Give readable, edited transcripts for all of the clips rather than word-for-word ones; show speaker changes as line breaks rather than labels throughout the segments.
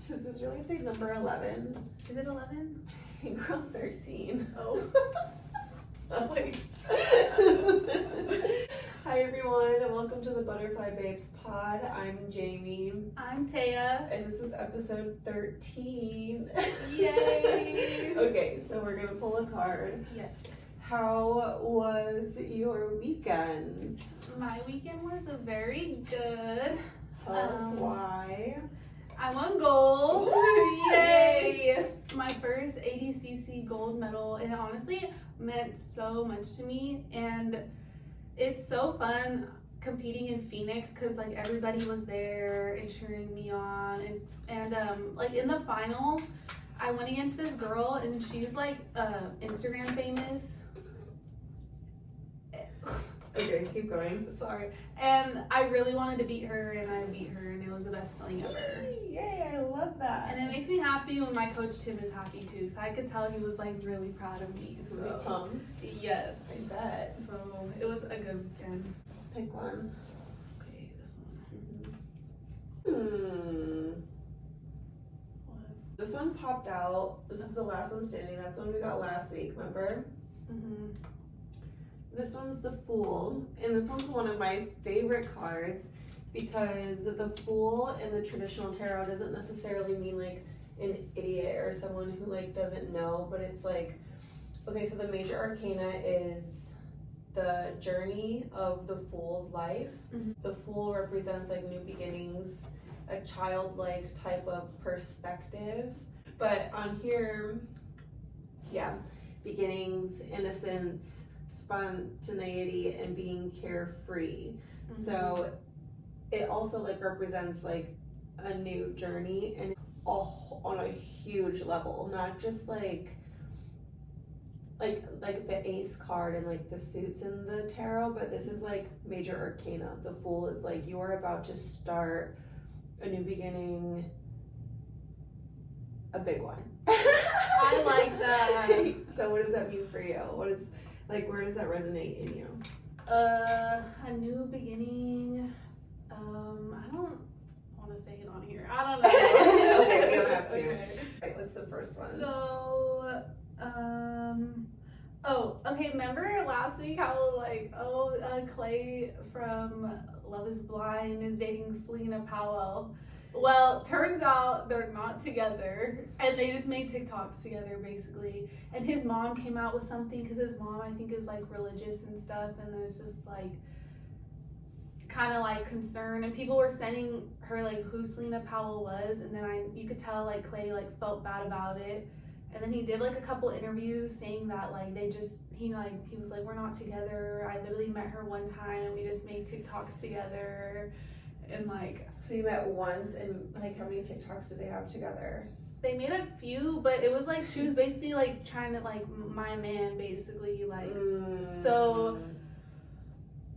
Does this really say number 11?
Is it 11?
I think we're on 13.
Oh. Oh, wait.
Hi everyone, and welcome to the Butterfly Babes pod. I'm Jamie.
I'm Tehya.
And this is episode 13.
Yay!
Okay, so we're gonna pull a card.
Yes.
How was your weekend?
My weekend was very good.
Tell us why.
I won gold.
Yay!
My first ADCC gold medal, and it honestly meant so much to me. And it's so fun competing in Phoenix because like everybody was there and cheering me on, and like in the finals, I went against this girl and she's like Instagram famous.
Okay, keep going.
Sorry. And I really wanted to beat her, and I beat her, and it was the best feeling ever.
Yay, I love that.
And it makes me happy when my coach Tim is happy too, so I could tell he was like really proud of me.
Was he pumped?
Yes.
I bet.
So it was a good weekend.
Pick one.
Okay, this one. What?
This one popped out. This is the last one standing. That's the one we got last week, remember?
Mhm.
This one's the Fool, and this one's one of my favorite cards because the Fool in the traditional tarot doesn't necessarily mean like an idiot or someone who like doesn't know, but it's like, okay, so the major arcana is the journey of the Fool's life.
Mhm.
The Fool represents like new beginnings, a childlike type of perspective, but on here, yeah, beginnings, innocence, spontaneity, and being carefree.
Mhm.
So it also like represents like a new journey, and on a huge level, not just like the ace card and like the suits in the tarot, but this is like major arcana. The Fool is like you are about to start a new beginning, a big one.
I like that.
So what does that mean for you? What is like, where does that resonate in you?
A new beginning. I don't want to say it on here. I don't know.
Okay, we don't have to.
Okay.
Right, what's the first one?
So, oh, okay. Remember last week how like, Clay from Love Is Blind is dating Selena Powell. Well, turns out they're not together, and they just made TikToks together basically. And his mom came out with something because his mom I think is like religious and stuff, and there's just like kind of like concern, and people were sending her like who Selena Powell was, and then you could tell like Clay like felt bad about it, and then he did like a couple interviews saying that like he was like, we're not together, I literally met her one time and we just made TikToks together, and like,
so you met once, and like how many TikToks do they have together?
they made a few, but it was like she was basically like trying to like my man basically, like so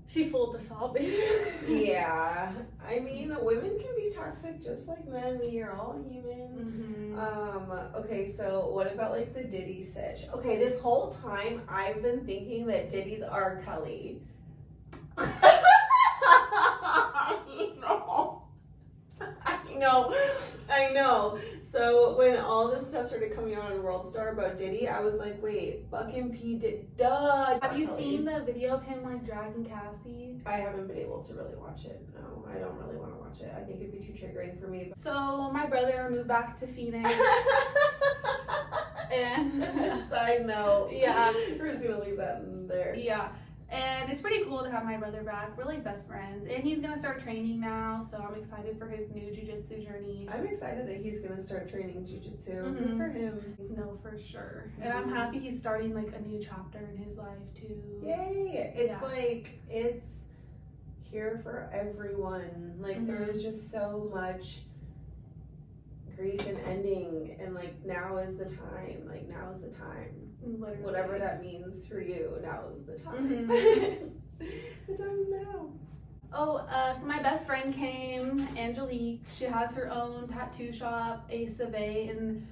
she fooled us all basically.
Yeah, I mean, women can be toxic just like men. We are all human. Okay, so what about like the Diddy sitch? Okay, this whole time I've been thinking that Diddy's R. Kelly. I know. So when all this stuff started coming out on World Star about Diddy, I was like, wait, fucking P Diddy, duh.
Have you seen the video of him like dragging Cassie?
I haven't been able to really watch it. No, I don't really want to watch it. I think it'd be too triggering for me.
So my brother moved back to Phoenix. And
side note,
yeah,
we're just gonna leave that in there.
yeah. And it's pretty cool to have my brother back. We're like best friends. And he's gonna start training now, so I'm excited for his new jiu-jitsu journey.
I'm excited that he's gonna start training jiu-jitsu. Good
Mhm.
for him.
No, for sure. And I'm happy he's starting like a new chapter in his life too.
Yay! It's
Yeah.
like it's here for everyone. Like there is just so much grief and ending, and like now is the time. Like now is the time.
Literally.
Whatever that means for you, now is the time. The time is now.
Oh, so my best friend came, Angelique. She has her own tattoo shop, Ace of A, in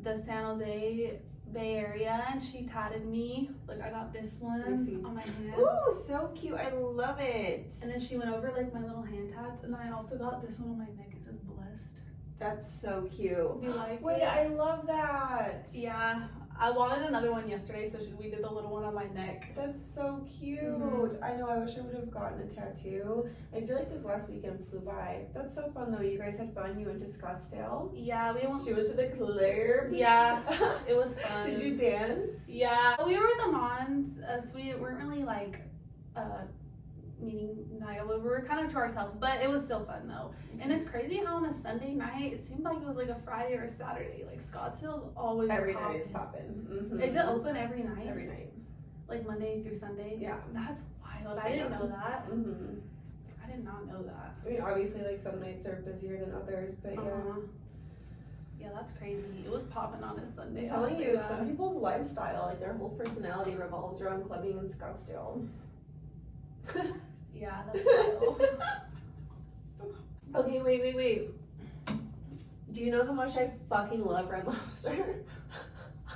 the San Jose Bay Area, and she tatted me. Like I got this one on my hand.
Ooh, so cute. I love it.
And then she went over like my little hand tats, and then I also got this one on my neck. It says blessed.
That's so cute.
Do you like
Wait,
it?
I love that.
Yeah. I wanted another one yesterday, so we did the little one on my neck.
That's so cute.
Mhm.
I know, I wish I would have gotten a tattoo. I feel like this last weekend flew by. That's so fun though. You guys had fun. You went to Scottsdale.
Yeah, we went.
She went to the clubs.
Yeah, it was fun.
Did you dance?
Yeah, we were with the Mons, so we weren't really like meeting night. We were kind of to ourselves, but it was still fun though. And it's crazy how on a Sunday night it seemed like it was like a Friday or a Saturday. Like Scottsdale's always
Every
popping.
night it's popping. Mm-hmm.
Is it open every night?
Every night.
Like Monday through Sunday?
Yeah.
That's wild. I didn't know that.
Mm-hmm.
I did not know that.
I mean, obviously, like some nights are busier than others, but yeah.
Yeah, that's crazy. It was popping on a Sunday.
I'm telling you, it's some people's lifestyle. Like their whole personality revolves around clubbing in Scottsdale.
Yeah, that's wild.
Okay, wait. Do you know how much I fucking love Red Lobster?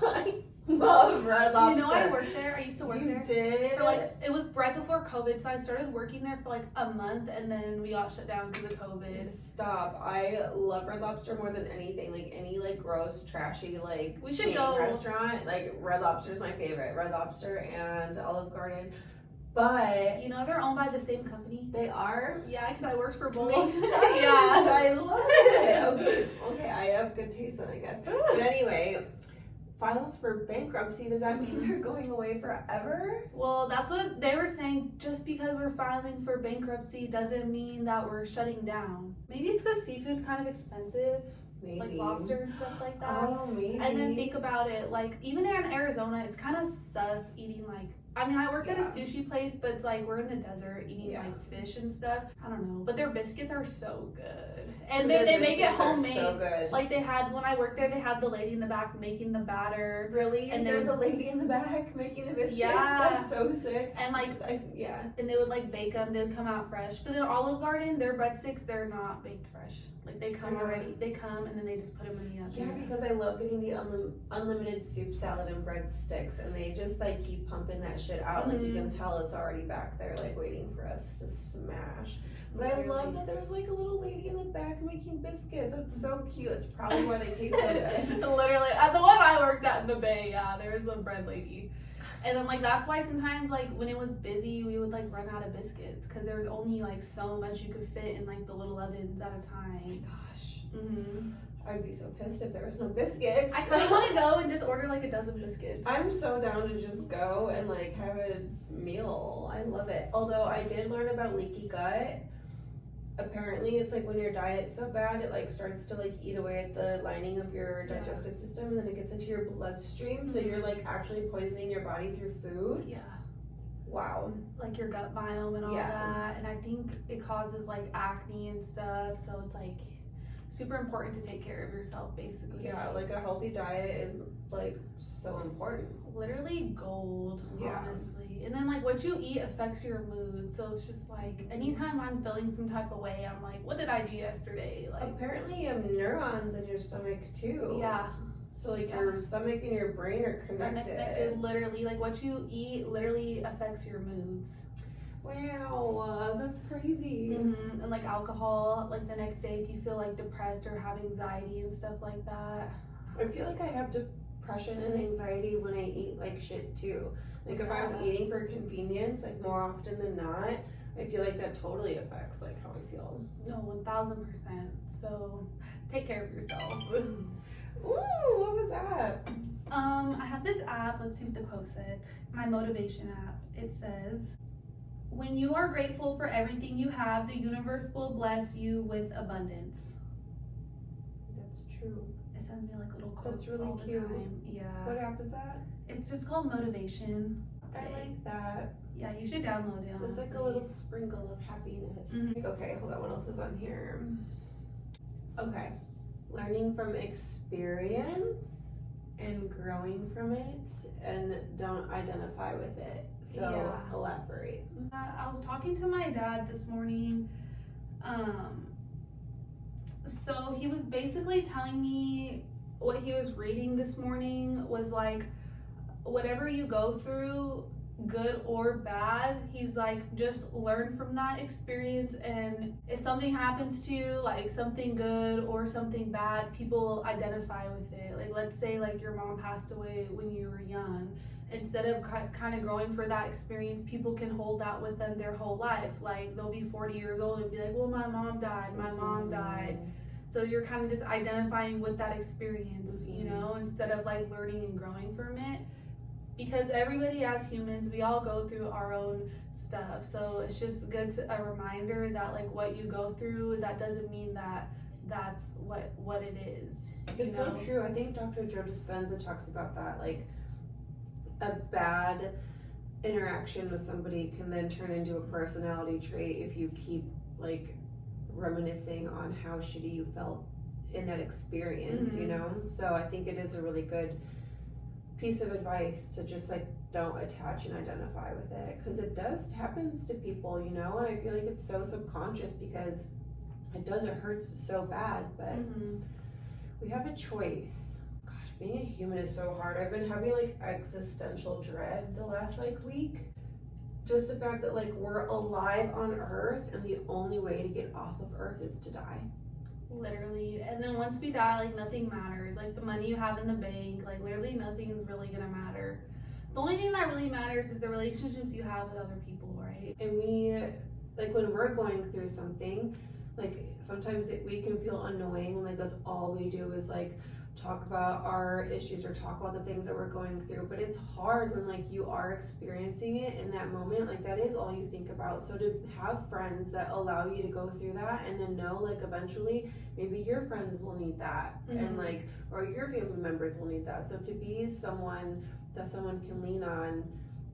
I love Red Lobster.
You know, I worked there. I used to work there.
You did?
For like, it was right before COVID, so I started working there for like a month, and then we got shut down because of COVID.
Stop. I love Red Lobster more than anything. Like any like gross, trashy like
We should
chain
go.
restaurant. Like Red Lobster is my favorite. Red Lobster and Olive Garden. But
You know, they're owned by the same company.
they are.
Yeah, because I worked for both.
Makes sense.
Yeah.
I love it. Okay, I have good taste then, I guess. But anyway, files for bankruptcy. Does that mean they're going away forever?
Well, that's what they were saying. Just because we're filing for bankruptcy doesn't mean that we're shutting down. Maybe it's because seafood's kind of expensive,
Maybe.
like lobster and stuff like that.
Oh, maybe.
And then think about it, like even in Arizona, it's kind of sus eating like. I mean, I worked at a sushi place, but it's like we're in the desert eating like fish and stuff. I don't know, but their biscuits are so good, and they make it homemade.
So good.
Like they had when I worked there, they had the lady in the back making the batter.
Really?
And
there's a lady in the back making the biscuits?
Yeah.
That's so sick.
And like,
yeah.
and they would like bake them. They would come out fresh. But in Olive Garden, their breadsticks, they're not baked fresh. Like they come already. They come and then they just put them in the oven.
Yeah, because I love getting the unlimited soup salad and breadsticks, and they just like keep pumping that shit out. Like you can tell it's already back there, like waiting for us to smash. But I love that there's like a little lady in the back making biscuits. That's so cute. It's probably why they taste so good.
Literally, at the one I worked at in the Bay, yeah, there was a bread lady. And then like that's why sometimes like when it was busy, we would like run out of biscuits because there was only like so much you could fit in like the little ovens at a time.
Gosh,
I'd
be so pissed if there was no biscuits.
I kind of want to go and just order like a dozen biscuits.
I'm so down to just go and like have a meal. I love it. Although I did learn about leaky gut. Apparently it's like when your diet's so bad, it like starts to like eat away at the lining of your digestive system, and then it gets into your bloodstream, so you're like actually poisoning your body through food.
Yeah.
Wow.
Like your gut biome and all that, and I think it causes like acne and stuff, so it's like super important to take care of yourself basically.
Yeah, like a healthy diet is like so important.
Literally gold, honestly. And then like what you eat affects your mood, so it's just like anytime I'm feeling some type of way, I'm like, what did I do yesterday? Like
apparently you have neurons in your stomach too.
Yeah.
So like your stomach and your brain are connected.
Literally, like what you eat literally affects your moods.
Wow, that's crazy.
And like alcohol, like the next day if you feel like depressed or have anxiety and stuff like that.
I feel like I have depression and anxiety when I eat like shit too. Like if I'm eating for convenience, like more often than not, I feel like that totally affects like how I feel.
No, 1000%. So take care of yourself.
Ooh, what was that?
I have this app. Let's see what the quote said. My motivation app. It says, "When you are grateful for everything you have, the universe will bless you with abundance."
That's true.
It sends me like little quotes.
That's really
all the
cute.
time. Yeah.
What app is that?
It's just called Motivation.
I like that.
Yeah, you should download it.
It's like a little sprinkle of happiness. Okay, hold on. What else is on here? Okay. Learning from experience and growing from it, and don't identify with it. So elaborate.
I was talking to my dad this morning. So he was basically telling me what he was reading this morning was like, whatever you go through, good or bad. He's like, just learn from that experience, and if something happens to you, like something good or something bad, people identify with it. Like, let's say like your mom passed away when you were young. Instead of kind of growing for that experience, people can hold that with them their whole life. Like, they'll be 40 years old and be like, well, my mom died, my mom died. So you're kind of just identifying with that experience, you know, instead of like learning and growing from it. Because everybody, as humans, we all go through our own stuff. So it's just good a reminder that like what you go through, that doesn't mean that that's what it is.
It's so true. I think Dr. Joe Dispenza talks about that. Like, a bad interaction with somebody can then turn into a personality trait if you keep like reminiscing on how shitty you felt in that experience, you know? So I think it is a really good piece of advice to just like don't attach and identify with it, because it does happens to people, you know, and I feel like it's so subconscious because it hurts so bad, but we have a choice. Being a human is so hard. I've been having like existential dread the last like week. Just the fact that like we're alive on Earth and the only way to get off of Earth is to die.
Literally. And then once we die, like nothing matters. Like the money you have in the bank, like literally nothing is really gonna matter. The only thing that really matters is the relationships you have with other people, right?
And we, like when we're going through something, like sometimes we can feel annoying when like that's all we do is like talk about our issues or talk about the things that we're going through, but it's hard when like you are experiencing it in that moment, like that is all you think about. So to have friends that allow you to go through that and then know like eventually maybe your friends will need that and like, or your family members will need that. So to be someone that someone can lean on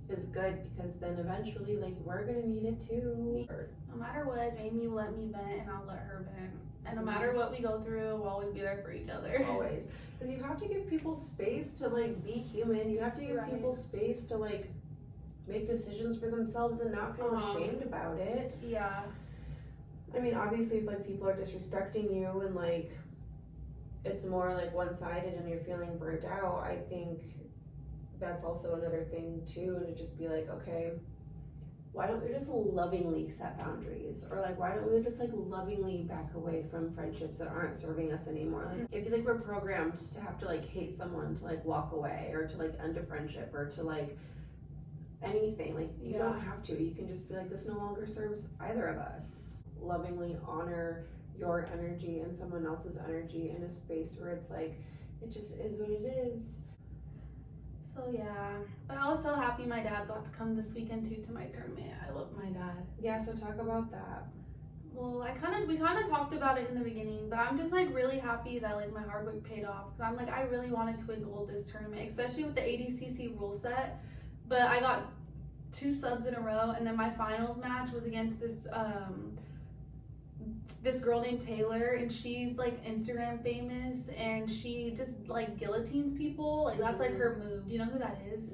is good, because then eventually like we're gonna need it too.
No matter what, Jamie will let me vent and I'll let her vent. And no matter what we go through, we'll always be there for each other.
Always. Because you have to give people space to like be human. You have to give people space to like make decisions for themselves and not feel ashamed about it.
Yeah.
I mean, obviously if like people are disrespecting you and like it's more like one-sided and you're feeling burnt out, I think that's also another thing too. And to just be like, okay, why don't we just lovingly set boundaries? Or like, why don't we just like lovingly back away from friendships that aren't serving us anymore? Like, if you like we're programmed to have to like hate someone to like walk away or to like end a friendship or to like anything, like you don't have to. You can just be like, this no longer serves either of us. Lovingly honor your energy and someone else's energy in a space where it's like, it just is what it is.
So yeah, but I was so happy my dad got to come this weekend too to my tournament. I love my dad.
Yeah, so talk about that.
Well, we kind of talked about it in the beginning, but I'm just like really happy that like my hard work paid off, because I'm like, I really wanted to win gold this tournament, especially with the ADCC rule set. But I got 2 subs in a row, and then my finals match was against this girl named Taylor, and she's like Instagram famous, and she just like guillotines people. Like that's like her move. Do you know who that is?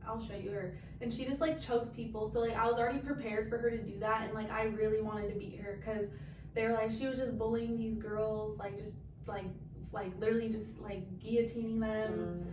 I'll show you her. And she just like chokes people. So like I was already prepared for her to do that, and like I really wanted to beat her, because they were like, she was just bullying these girls, like just like literally just like guillotining them.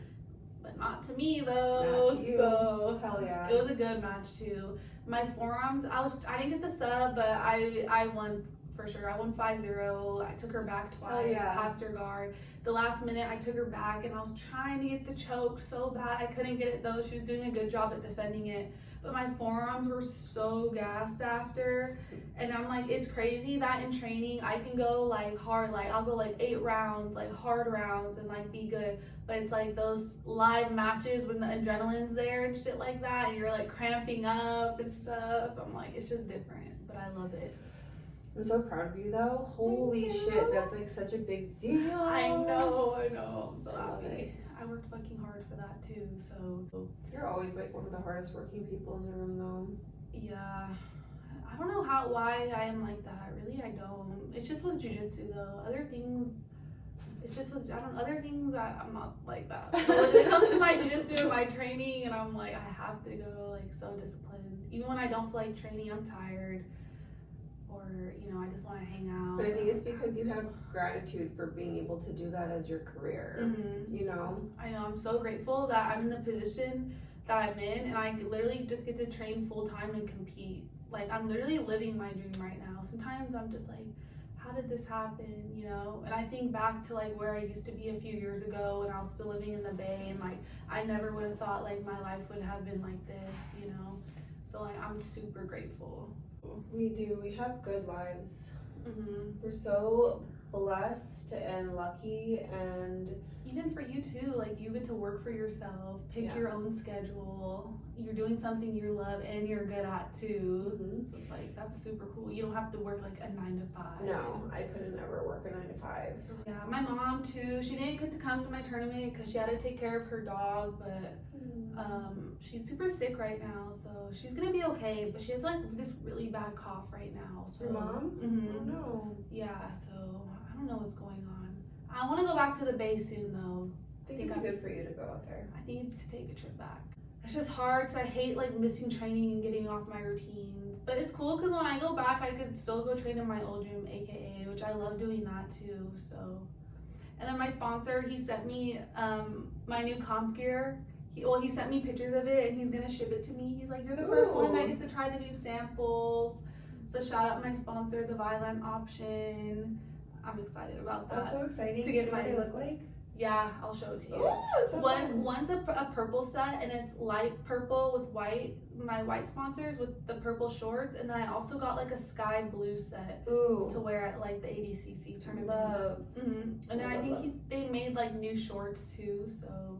But not to me though.
Not to you.
So
hell yeah,
it was a good match too. My forearms, I didn't get the sub, but I won for sure. I won 5-0. I took her back twice, passed her guard. The last minute I took her back and I was trying to get the choke so bad. I couldn't get it though. She was doing a good job at defending it. But my forearms were so gassed after. And I'm like, it's crazy that in training I can go like hard, like I'll go like 8 rounds, like hard rounds, and like be good. But it's like those live matches when the adrenaline's there and shit like that, and you're like cramping up and stuff. I'm like, it's just different, but I love it.
I'm so proud of you though. Holy shit, that's like such a big deal.
I know. I'm so happy. I worked fucking hard for that too, so.
You're always like one of the hardest working people in the room though.
Yeah. I don't know why I am like that. Really, I don't. It's just with jiu-jitsu though. Other things, it's just with, other things that I'm not like that. But when it comes to my jiu-jitsu and my training, and I'm like, I have to go like so disciplined. Even when I don't feel like training, I'm tired. Or, I just want to hang out.
But I think it's because you have gratitude for being able to do that as your career,
I know, I'm so grateful that I'm in the position that I'm in, and I literally just get to train full time and compete. Like, I'm literally living my dream right now. Sometimes I'm just like, how did this happen, you know? And I think back to like where I used to be a few years ago when I was still living in the Bay, and like I never would have thought like my life would have been like this, you know? So like I'm super grateful.
We do. We have good lives.
Mm-hmm.
We're so blessed and lucky, and
Even for you too, like you get to work for yourself, pick
Yeah.
your own schedule. You're doing something you love and you're good at too.
Mhm.
So it's like, that's super cool. You don't have to work like a 9 to 5.
no, I couldn't ever work a 9 to 5.
Yeah, my mom too. She didn't get to come to my tournament because she had to take care of her dog, but she's super sick right now, so she's gonna be okay. But she has like this really bad cough right now. So
Your mom?
Mhm.
Oh no.
Yeah, so I don't know what's going on. I want to go back to the Bay soon though.
I think it'd be good for you to go out there.
I need to take a trip back. It's just hard because I hate like missing training and getting off my routines. But it's cool because when I go back, I could still go train in my old gym, AKA, which I love doing that too. So, and then my sponsor, he sent me my new comp gear. He sent me pictures of it and he's gonna ship it to me. He's like, you're the first one that gets to try the new samples. So shout out my sponsor, the Violent Option. I'm excited about that.
That's so exciting.
To get
You know what
my-
they look like?
Yeah, I'll show it to you.
Oh, so fun.
One's a purple set and it's light purple with white, my white sponsors with the purple shorts, and then I also got like a sky blue set to
Ooh.
wear at like the ADCC tournaments.
Love.
And then I
Love,
think they made like new shorts too, so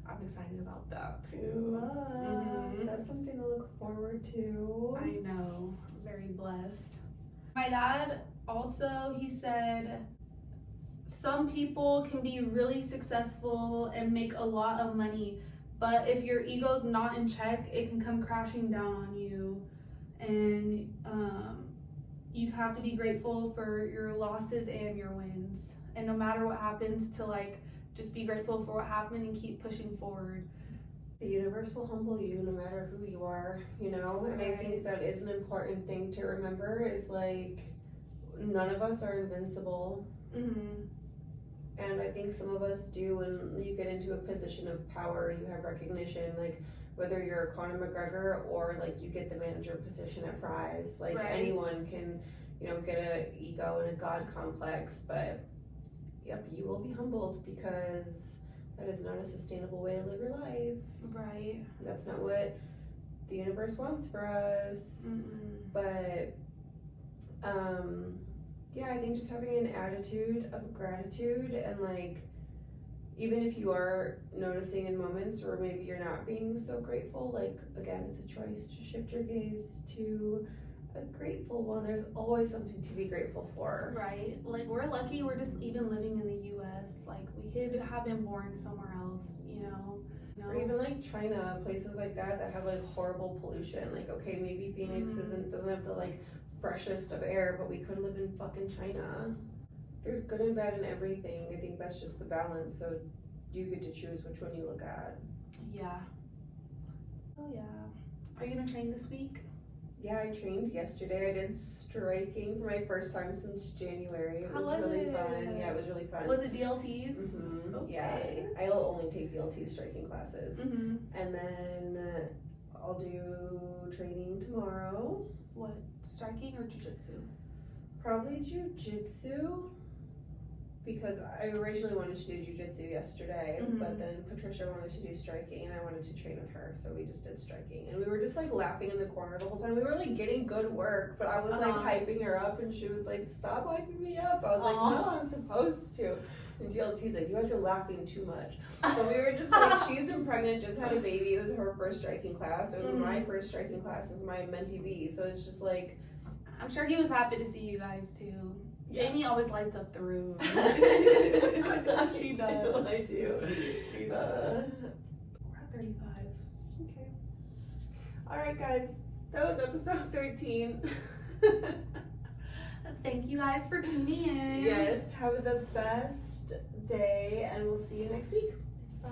I'm excited about that too.
Love.
Mhm.
That's something to look forward to.
I know, I'm very blessed. My dad also, he said, some people can be really successful and make a lot of money, but if your ego's not in check, it can come crashing down on you. And you have to be grateful for your losses and your wins. And no matter what happens, to like just be grateful for what happened and keep pushing forward.
The universe will humble you no matter who you are, you know? And I think that is an important thing to remember, is like, none of us are invincible.
Mm-hmm.
And I think some of us do. When you get into a position of power, you have recognition, like whether you're Conor McGregor or like you get the manager position at Fry's, like anyone can, you know, get a ego and a God complex, but yep, you will be humbled because that is not a sustainable way to live your life.
Right.
That's not what the universe wants for us.
Mm-mm.
But yeah, I think just having an attitude of gratitude, and like, even if you are noticing in moments where maybe you're not being so grateful, like, again, it's a choice to shift your gaze to a grateful one. There's always something to be grateful for.
Right. Like, we're lucky we're just even living in the US. Like, we could have been born somewhere else, you know?
Or even like China, places like that have like horrible pollution. Like, okay, maybe Phoenix doesn't have the like freshest of air, but we could live in fucking China. There's good and bad in everything. I think that's just the balance. So you get to choose which one you look at.
Yeah. Oh yeah. Are you gonna train this week?
Yeah, I trained yesterday. I did striking for my first time since January. It
How
was
was
really
it?
fun. Yeah, it was really fun.
Was it DLTs?
Mm-hmm.
Okay.
Yeah, I'll only take DLT striking classes.
Mm-hmm.
And then I'll do training tomorrow.
What? Striking or jiu-jitsu?
Probably jiu-jitsu, because I originally wanted to do jiu-jitsu yesterday, but then Patricia wanted to do striking and I wanted to train with her, so we just did striking. And we were just like laughing in the corner the whole time. We were like getting good work, but I was like hyping her up and she was like, stop hyping me up. I was like, no, I'm supposed to. And DLT's like, you guys are laughing too much. So we were just like, she's been pregnant, just had a baby. It was her first striking class. It was my first striking class. It was my mentee B. So it's just like,
I'm sure he was happy to see you guys too.
Yeah.
Jamie always lights up the room. She does.
I do.
She does. We're at 35.
Okay. All right, guys. That was episode 13.
Thank you guys for tuning in.
Yes. Have the best day, and we'll see you next week.
Bye.